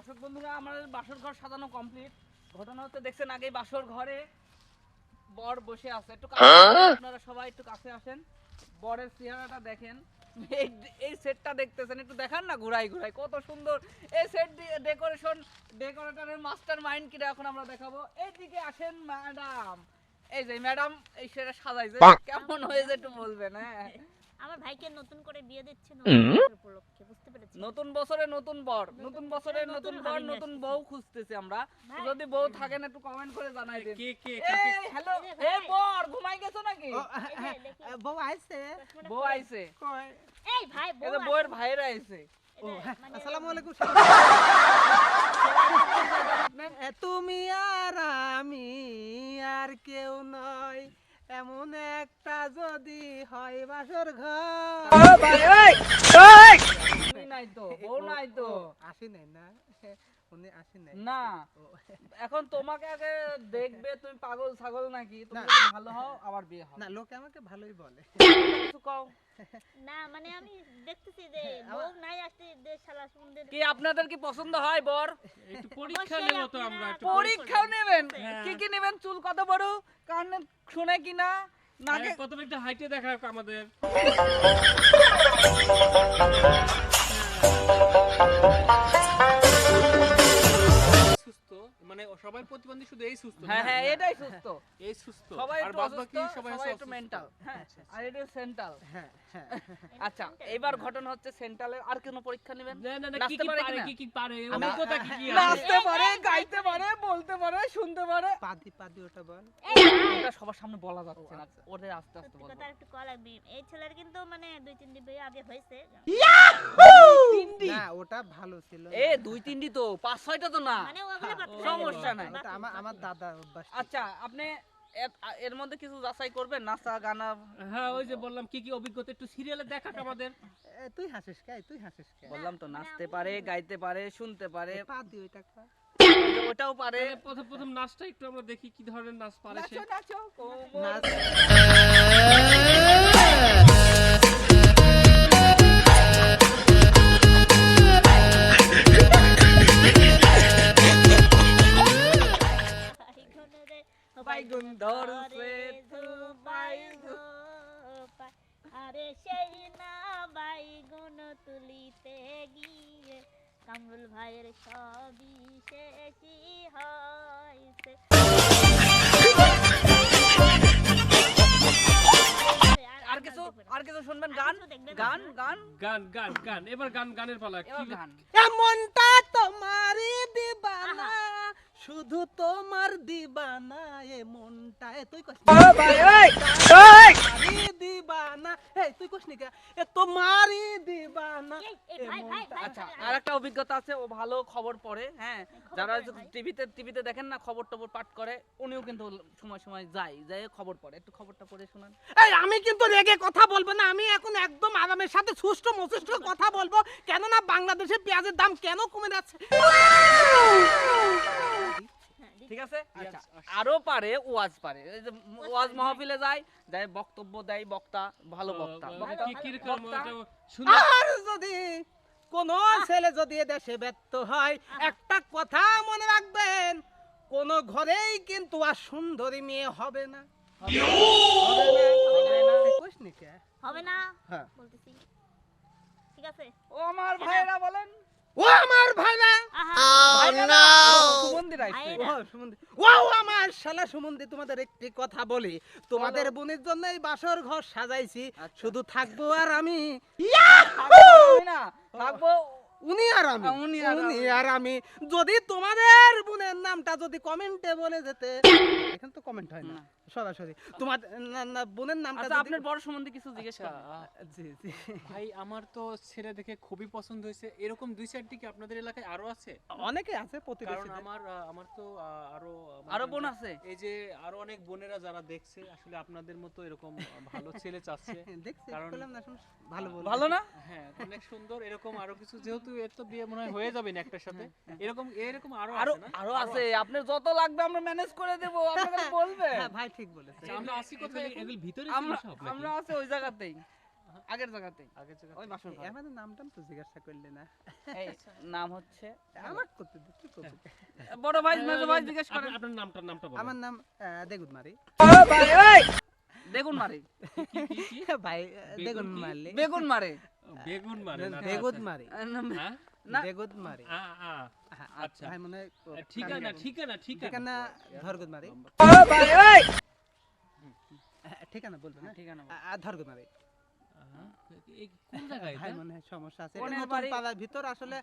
দর্শক বন্ধুরা আমাদের বাসর ঘর সাজানো কমপ্লিট। ঘটনা হচ্ছে দেখছেন আগেই বাসর ঘরে বর বসে আছে। একটু আপনারা সবাই একটু কাছে আসেন, বরের চেহারাটা দেখেন। এই সেটটা দেখতেছেন, একটু দেখান না ঘুরাই ঘুরাই কত সুন্দর এই সেট ডেকোরেটরের মাস্টার মাইন্ড কিরা এখন আমরা দেখাবো। এইদিকে আসেন ম্যাডাম, এই যে ম্যাডাম এই সেটা সাজাইছে কেমন হয়েছে একটু বলবেন? হ্যাঁ, আমার ভাইকে নতুন করে বিয়ে দিচ্ছে নতুন বছর উপলক্ষে, বুঝতে পেরেছি। নতুন বছরে নতুন বর, নতুন বছরে নতুন বর, নতুন বউ খুঁজতেছি আমরা। যদি বউ থাকেন একটু কমেন্ট করে জানাই দিন। এই হ্যালো, এই বর ঘুমাই গেছো নাকি? বউ আইছে, বউ আইছে কই? এই ভাই এই বউ যে বউয়ের ভাইরা আইছে। আসসালামু আলাইকুম। তুমি আর আমি আর কেউ নয়, এমন একটা যদি হয় বাসর ঘর। তুমি নাই তো, বউ নাই তো। আসি নাই না, উনি আসি নাই না, এখন তোমাকে আগে দেখবে তুমি পাগল ছাগল নাকি। তুমি না। যদি ভালো হও আবার বিয়ে হবে না, লোকে আমাকে ভালোই বলে। কিছু কও। না মানে আমি দেখতেছি যে বউ নাই আসতে যে শালা সুন্দর কি আপনাদের কি পছন্দ হয় বর? একটু পরীক্ষা নেব তো আমরা একটু পরীক্ষাও নেবেন? হ্যাঁ। কি কি নেবেন? চুল কত বড়, কান শুনে কিনা, নাকে প্রথমে একটা হাইটে দেখা হোক আমাদের। সুস্থ মানে সবাই প্রতিবন্ধী, শুধু এই সুস্থ হ্যাঁ না? হ্যাঁ এটাই সুস্থ। এই সুস্থ সবাই আর একটু বাদ অসুস্থ, বাকি সবাই সবাই একটু অসুস্থ। মেন্টাল। হ্যাঁ, আর এটা সেন্ট্রাল। হ্যাঁ হ্যাঁ। আচ্ছা, এবার ঘটনা হচ্ছে সেন্ট্রালের আর কোনো পরীক্ষা নেবেন? না না না, কি নাচতে কি পারে পারে, কিনা? কি কি পারে, আমি- অভিজ্ঞতা কি কি আছে? নাচতে পারে, গাইতে পারে, বলতে পারে, শুনতে পারে। পাদি পাদি ওটা বল। এই ভাই এটা সবার সামনে বলা যাচ্ছে না, ওদের আস্তে আস্তে সত্যি বলবো। কথা একটু কল লাগবে। এই ছেলের কিন্তু মানে 2-3 দিন বিয়ে আগে হয়েছে। তিনটি? না, ওটা ভালো ছিল। এ দুই তিনটি তো, 5-6টা তো না। মানে ওগুলো বাদ দিন। সমস্যা নাই। ওটা আমার দাদার অভ্যাস। আচ্ছা, আপনি এর মধ্যে কিছু যাচাই করবেন? নাচা গানা? হ্যাঁ, ওই যে বললাম কি কি অভিজ্ঞতা একটু সিরিয়ালে দেখাক আমাদের। তুই হাসিস কে? তুই হাসিস কে? বললাম তো নাচতে পারে, গাইতে পারে, শুনতে পারে, পাদি ওইটা কর। ওটাও পারে। তাহলে প্রথম প্রথম নাচটা একটু আমরা দেখি কি ধরনের নাচ পারে সে। নাচো নাচো কোমর। নাচ। বাইগুন রে, বাইগুন ধরছে ধু বাইগুন। পায়। আরে সেই না বাইগুন তুলিতে গিয়ে কামরুল ভাইয়ের সবই শেষই হয়েছে। আর কিছু শুনবেন? গান গান গান গান গান গান, এবার গানের পালা। এবার কি গান। এমনটা তোমারই দিবানা, শুধু তোমার দিবানা, এমনটা তুই কস দিবানা। এই তুই কস নি কে? এ তোমারই দিবানা। এই ভাই ভাই ভাই আচ্ছা, আর একটা অভিজ্ঞতা আছে, ও ভালো খবর পড়ে। হ্যাঁ, যারা টিভিতে দেখেন না খবর টবর পাঠ করে, উনিও কিন্তু সময় সময় যাই খবর পড়ে। একটু খবরটা পড়ে শোনান। এই আমি কিন্তু রেগে কথা বলবো না, আমি এখন একদম আরামের সাথে সুষ্ঠু মস্তিষ্ক কথা বলবো। কেননা বাংলাদেশে পেঁয়াজের দাম কেন কমে যাচ্ছে। ঠিক আছে? আচ্ছা, আরো পারে, ওয়াজ পারে। এই যে ওয়াজ মাহফিলে যায়, বক্তব্য দেয় বক্তা, ভালো বক্তা। কি কি রকম বক্তা। এটা শুনে আর যদি কোন ছেলে যদি দেশে ব্যর্থ হয়, একটা কথা মনে রাখবেন, কোন ঘরেই কিন্তু আর সুন্দরী মেয়ে হবে না। কইস নি কে? হবে না হ্যাঁ। বলতেছি। ঠিক আছে? ও আমার ভাইরা বলেন। ও আমার ভাইরা, ভাইরা না, সুমন্দির আইছে। ভাইরা। ও সুমন্দি, ও আমার শালা সুমন্দি, তোমাদের একটি কথা বলি। তোমাদের বোনের জন্য এই বাসর ঘর সাজাইছি, শুধু থাকবো আর আমি, আমি না থাকবো, উনি আর আমি, উনি আর উনি আর আমি। যদি তোমাদের বোনের নামটা যদি কমেন্টে বলে যেতে, এখানে তো কমেন্ট হয় না, সরাসরি তোমার না বোনের নামটা আচ্ছা, যদি- আপনার বড় সম্বন্ধে কিছু জিজ্ঞেস করেন। জি জি, ভাই আমার তো ছেলে দেখে খুবই পছন্দ হয়েছে। এরকম 2-4টি কি আপনাদের এলাকায় আরো আছে? অনেকে আছে কারণ প্রতিবেশী। আমার তো আরো আরো বোন আছে? এই যে আরো অনেক বোনেরা যারা দেখছে, আসলে আপনাদের মতো এরকম ভালো ছেলে চাচ্ছে। দেখছি কারণ- বললাম না, ভালো বল। ভালো না? হ্যাঁ, অনেক সুন্দর। এরকম আরো কিছু, যেহেতু এর তো বিয়ে মনে হয় হয়ে যাবে না একটার সাথে, এরকম আরো আরো আছে না? আরো আছে, আপনার যত লাগবে আমরা ম্যানেজ করে দেব, আপনারা বলবেন। হ্যাঁ ভাই ঠিক বলেছে। আচ্ছা, আমরা আসি কোথায়? এগুলো ভিতরে আমরা আছি ওই জায়গাতেই। আগের জায়গাতে আগের জায়গা ওই বাসর ঘরে। আমাদের নামটাম তো জিজ্ঞাসা করলে না। এই নাম হচ্ছে আমার করতে দিচ্ছি করতে। বড় ভাই মেজো ভাই জিজ্ঞেস করেন। আপনার নামটা বলেন। আমার নাম দেগুদমারি। বেগুন মারে ভাই দেগুন মারলে বেগুন মারে বেগুন মানে না দেগুদমারি হ্যাঁ না দেগুদমারি। আচ্ছা। ভাই মনে হয় ঠিকানা ঠিকানা ধরগুদমারি। ঠিকানা বলবো না, ঠিকানা বল। ধরগুদমারি। এই কোন জায়গায় ভাই এটা? মনে হয় সমস্যা আছে। কোনের এটা নতুন বাড়ি? পাড়ার ভিতর আসলে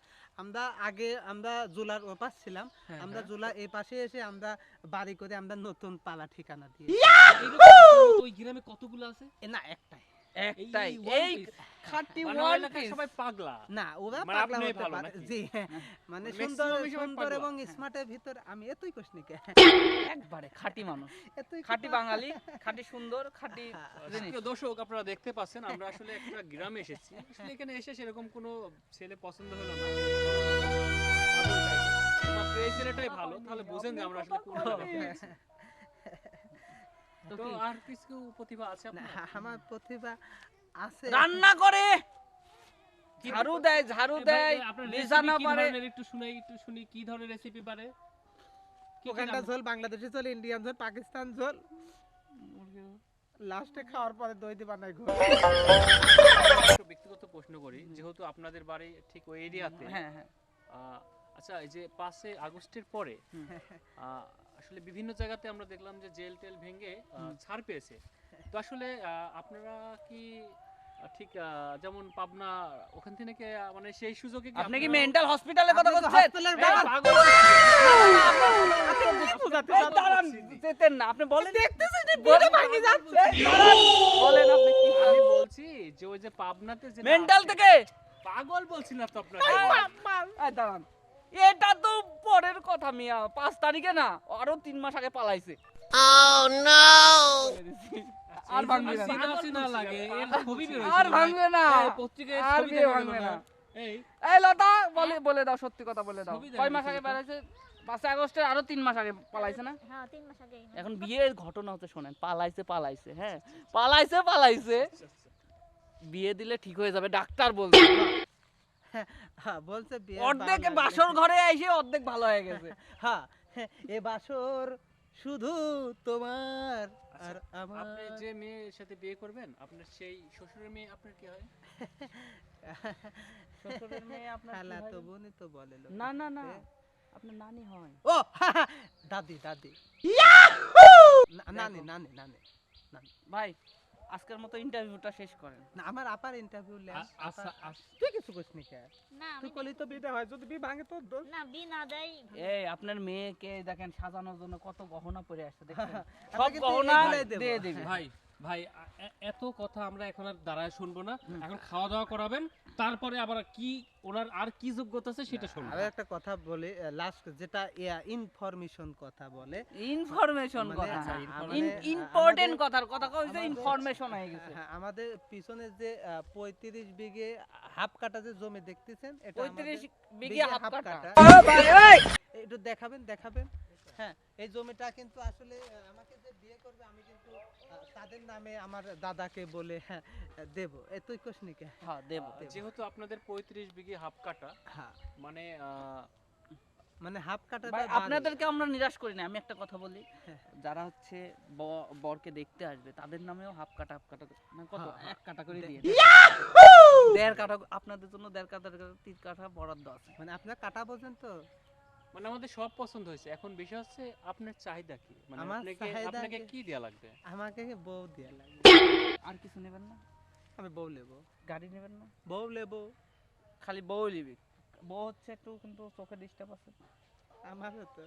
আমরা জুলার ওপাশ ছিলাম, আমরা জুলা এই পাশে এসে আমরা বাড়ি করে আমরা নতুন পাড়া ঠিকানা দিয়ে এইরকম ওই গ্রামে কতগুলো আছে? না একটাই একটাই এই one এই piece। খাঁটি মানে ওয়ান এলাকায় পিস সবাই পাগলা। না ওরা মানে পাগলা আপনি হতে ভালো পারে নাকি? জি মানে Maximum সুন্দর এই সবাই সুন্দর পাগলা। এবং স্মার্টের ভিতর আমি এতই কষ্ট কে একবারে খাঁটি মানুষ এতই খাঁটি বাঙালি খাঁটি সুন্দর খাঁটি জিনিস প্রিয় দর্শক আপনারা দেখতে পাচ্ছেন আমরা আসলে একটা গ্রামে এসেছি আসলে এখানে এসে সেরকম কোনো ছেলে পছন্দ হলো না মাত্র এই ছেলেটাই ভালো তাহলে বুঝেন যে আমরা আসলে কোন জায়গাতে আছি। তো তো কি? আর কিছু প্রতিভা আছে না, আপনার আমার প্রতিভা আছে রান্না করে কি ঝাড়ু দেয় ভাই, দেয় আপনার বিছানা রেসিপি কি পারে ধরনের একটু শুনি কি ধরনের রেসিপি পারে? কি ওখানটা ঝোল বাংলাদেশি ঝোল ইন্ডিয়ান ঝোল পাকিস্তান ঝোল লাস্টে খাওয়ার পরে দই দিয়ে বানাই ঘর একটু ব্যক্তিগত প্রশ্ন করি যেহেতু আপনাদের বাড়ি ঠিক ওই এরিয়াতে হ্যাঁ হ্যাঁ আচ্ছা এই যে 5 আগস্টের পরে আসলে বিভিন্ন জায়গাতে আমরা দেখলাম যে জেল টেল ভেঙে ছাড় পেয়েছে তো আসলে আপনারা কি ঠিক যেমন পাবনা ওখান থেকে কি, মানে সেই সুযোগে কি আপনি কি আপনারা- মেন্টাল হসপিটালের কথা আপনি তো বলছেন hospital-এর এই ব্যাপার- পাগল এই দাঁড়ান, যেতেন না আপনি বলেন বলেন আপনি কি আমি বলছি যে ওই যে পাবনাতে যে মেন্টাল থেকে পাগল বলছি না তো আপনাকে এই দাঁড়ান এটা তো পরের কথা মিয়া 5 তারিখে না আরো 3 মাস আগে পালাইছে আর ভাঙবে না চিনা লাগে এর ছবি বের হয়েছিল আর ভাই। ভাঙবে না এই পত্রিকায় আর ছবি বিয়ে দেখা গেল ভাঙবে না। না এই এই লতা বলে দাও সত্যি কথা বলে দাও ছবি কয় দেখা মাস গেছিল আগে তো। বেরাইছে 5 আগস্টের আরো 3 মাস আগে পালাইছে না হ্যাঁ 3 মাস আগেই এখন বিয়ের ঘটনা হচ্ছে শোনেন পালাইছে হ্যাঁ পালাইছে বিয়ে দিলে ঠিক হয়ে যাবে ডাক্তার বলছে হ্যাঁ বলছে বিয়ে অর্ধেক ভালো বাসর ঘরে এসে অর্ধেক ভালো হয়ে গেছে হ্যাঁ এ বাসর শুধু তোমার আর আচ্ছা, আমার আপনি যে মেয়ের সাথে বিয়ে করবেন আপনার সেই শ্বশুরের মেয়ে আপনার কি হয় শ্বশুরের মেয়ে আপনার কি খালা হয়? তো বোনই তো বলে লোকে। না আপনার নানি হয় ও দাদি নানি নানি নানি নানি ভাই আজকের মতো ইন্টারভিউটা শেষ করেন না আমার আপার ইন্টারভিউ লে আচ্ছা তুই কিছু করিস নি কে না তুই আমি কলি তো বিটা হয় যদি বি ভাঙে তোর দোষ না বি না দেয় এই আপনার মেয়েকে দেখেন সাজানোর জন্য কত গহনা পরে আসছে দেখছেন আমরা সব কিন্তু গহনা এগুলাই দেবো। দিয়ে দিবে ভাই এত কথা আমরা এখন আর দাঁড়ায় শুনবো না এখন খাওয়া দাওয়া করাবেন তারপরে আবার কি ওনার আর কি যোগ্যতা আছে সেটা শুনবো আর একটা কথা বলি লাস্ট যেটা ইনফরমেশন কথা বলে ইনফরমেশন মানে, কথা হ্যাঁ, ইম্পর্টেন্ট আমাদের- কথার কথা কইছে আমাদের- ইনফরমেশন হয়ে গেছে হ্যাঁ আমাদের পিছনে যে 35 বিঘে হাফ কাটা যে জমি দেখতেছেন এটা 35 আমাদের বিঘে হাফ কাটা একটু দেখাবেন হ্যাঁ এই জমিটা কিন্তু আসলে আমাকে যে বিয়ে করবে আমি কিন্তু তাদের নামে আমার দাদাকে বলে দেব তুই কোশ নি কে হ্যাঁ দেব যেহেতু আপনাদের 35 বিঘে হাফ কাটা হ্যাঁ মানে মানে হাফ কাটা ভাই আপনাদেরকে আমরা নিরাশ করি না আমি একটা কথা বলি হ্যাঁ। যারা হচ্ছে বরকে দেখতে আসবে তাদের নামেও হাফ কাটা না কত হ্যাঁ, 1 কাটা করে দিয়ে 1.5 কাটা আপনাদের জন্য 1.5 কাটা 3 কাটা বরাদ্দ আছে মানে আপনার কাটা বোঝেন তো মানে আমাদের সব পছন্দ হয়েছে এখন বিষয় হচ্ছে আপনার চাহিদা কি মানে আমার চাহিদা আপনাকে কি? কি দেয়া লাগবে আমাকে বউ দিয়া লাগে আর কিছু নেবেন না আমি বউ নেব গাড়ি নেবেন না বউ নেব খালি বউ নিবি বউ হচ্ছে একটু কিন্তু চোখে ডিস্টার্ব আছে আমারও তো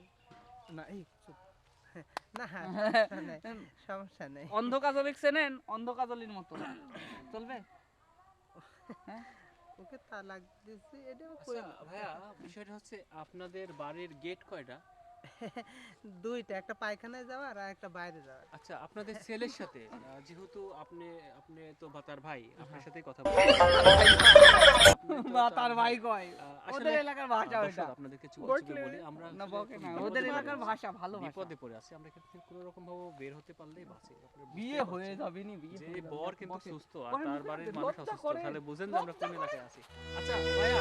না এই চুপ না সমস্যা নেই অন্ধ কাজলিক চেনেন অন্ধ কাজলির মতো চলবে হ্যাঁ ওকে তালাক দিছি এটাও আচ্ছা ভাইয়া বিষয়টা হচ্ছে আপনাদের বাড়ির গেট কয়টা দুইটা, একটা পায়খানায় যাওয়ার আর একটা বাইরে যাওয়ার। আচ্ছা আপনাদের ছেলের সাথে যেহেতু আপনি আপনি তো তার ভাই আপনার সাথেই কথা বা তার ভাই কয় আসলে ওদের এলাকার ভাষা দর্শক, ওইটা আপনাদেরকে বটলে বলি আমরা না আসলে বকে না বিপদে ওদের পড়ে এলাকার আছি। ভাষা ভালো ভাষা বিপদে পড়ে আছি আমরা, এখান থেকে কোনো রকম ভাবে বের হতে পারলেই বাঁচি। আপনারা বুঝতেই বিয়ে হয়ে পারছেন যাবে নি বিয়ে যে হয়ে যাবে, বর কিন্তু বকে। সুস্থ আর করেন তার বুঝলেন? বাড়ির মানুষ লজ্জা অসুস্থ, করেন, তাহলে বুঝেন যে আমরা কোন লজ্জা এলাকায় আছি। আচ্ছা ভাইয়া